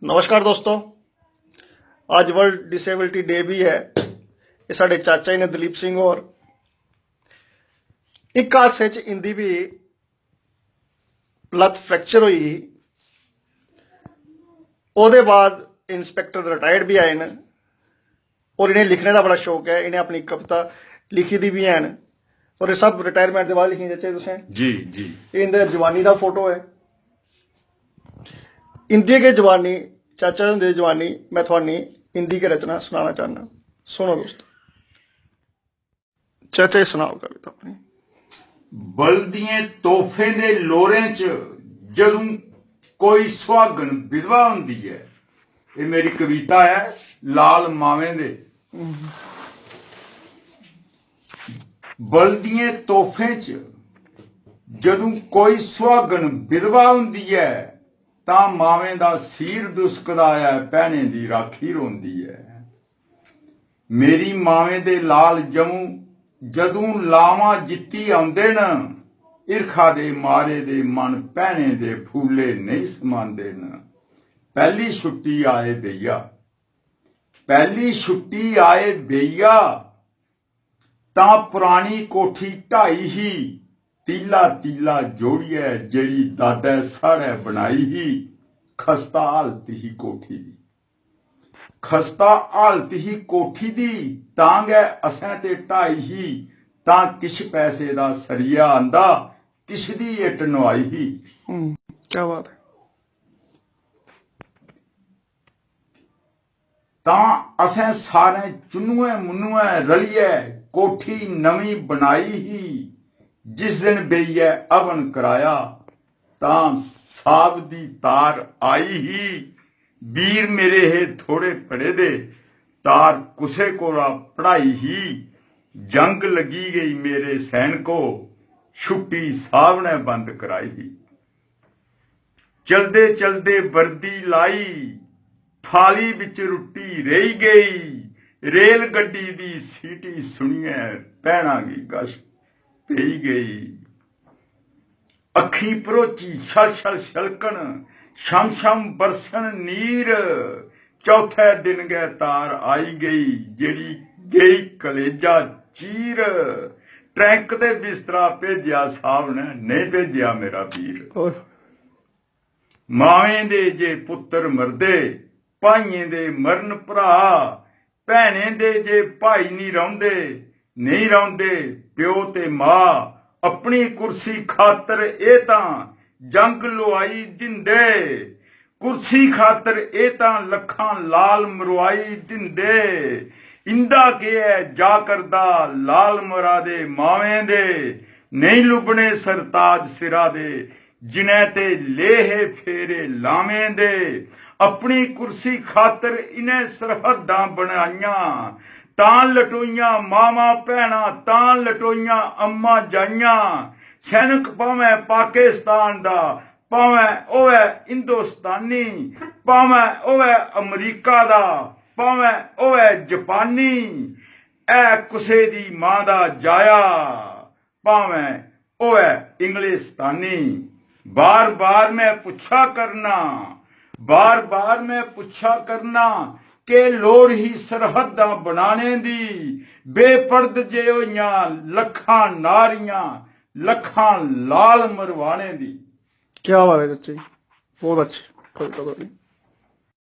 नमस्कार दोस्तों, आज वर्ल्ड डिसेबिलिटी डे भी है। ये साढ़े चाचा जी ने दलीप सिंह और एक हादसे च इंदी भी लत्त फ्रैक्चर हुई। ओहदे बाद इंस्पैक्टर रिटायर्ड भी आए न और इन्हें लिखने का बड़ा शौक है। इन्हें अपनी कविता लिखी दी भी हैं और ये सब रिटायरमेंट के बाद लिखी चाचे तुसें जी जी। इंदे जवानी का फोटो है। इंदी के जवानी चाचा हुंदे जवानी मैं थोड़ी हिंदी की रचना सुनाना चाहना। सुनो दोस्तों, चाचा जी सुनाओ कविता अपनी। बलदिए तोहफे दे लोरे च जदों कोई सुहागन विधवा हुंदी है। ये मेरी कविता है लाल मावे दे। बलदिए तोहफे च जदों कोई सुहागन विधवा हुंदी है तां मावे दा सीर दुसकदा है, भैणे दी राखी रोंदी है। मेरी मावे दे लाल जमू जदों लावां जित्ती आउंदे न, ईरखा दे मारे दे मन भैणे दे फूले नहीं समांदे न। पहली छुट्टी आए बेइया, पहली छुट्टी आए बेइया तां पुरानी कोठी ढाई ही, तीला तीला जोड़िए जेड़ी दादा साढ़े बनाई ही। खस्ता हालत ही कोठी दी, खस्ता हालत ही कोठी दी, तां गै असें ते ढाई ही। तां किश पैसे दा सरिया आंदा, किश दी इट नवाई ही। क्या बात है। तां असें सारे चुन्नुए मुन्नुए रलिए कोठी नवी बनाई ही। जिस दिन बेइये अवन कराया तां साब दी तार आई ही। वीर मेरे हे थोड़े पढ़े दे, तार कुसे कोला पढ़ाई ही। जंग लगी गई मेरे सैनिको, छुट्टी साहब ने बंद कराई ही। चलदे चलदे वर्दी लाई, थाली विच रुट्टी रही गई। रेल गड्डी दी सीटी सुनिए भैणा गी गश पई गई। अखी भरोची छल छल छलकन, शम शम बरसन नीर। चौथे दिन गै तार आई गई, जेड़ी गई कलेजा चीर। ट्रैंक ते बिस्तरा भेजिया साहब ने, नहीं भेजिया मेरा वीर। मावें दे जे पुत्तर मरदे, भाइयें दे मरन भरा। भैणे दे जे भाई नहीं रौंदे, नहीं रौंदे प्यो ते मां। अपनी कुर्सी खातर ए तां जंग लुआई दिंदे, कुर्सी खातर ए तां लखां लाल मरवाई दिंदे। इंदा के है जा करदा लाल मरादे मावें दे, नहीं लुबने सरताज सिरा दे, जिन्हें ते लेहे फेरे लावें दे। अपनी कुर्सी खातर इन्हें सरहदां बनाइयां, तां लटोइयां मामा भैणा, तां लटोइयां अम्मा जाइयां। सैनिक भावें पाकिस्तान दा, भावें होवे हिंदुस्तानी, भावें होवे अमरीका दा, भावें होवे जापानी। ऐ कुसे दी मां दा जाया, भावें होवे इंग्लिस्तानी। बार बार मैं पुछा करना, बार बार मैं पुछा करना के लोड़ ही सरहदां बनाने दी। बेपर्द जे होइयां लखां नारियां, लखां लाल मरवाने दी। क्या बात है चाचा जी, बहुत अच्छी कविता।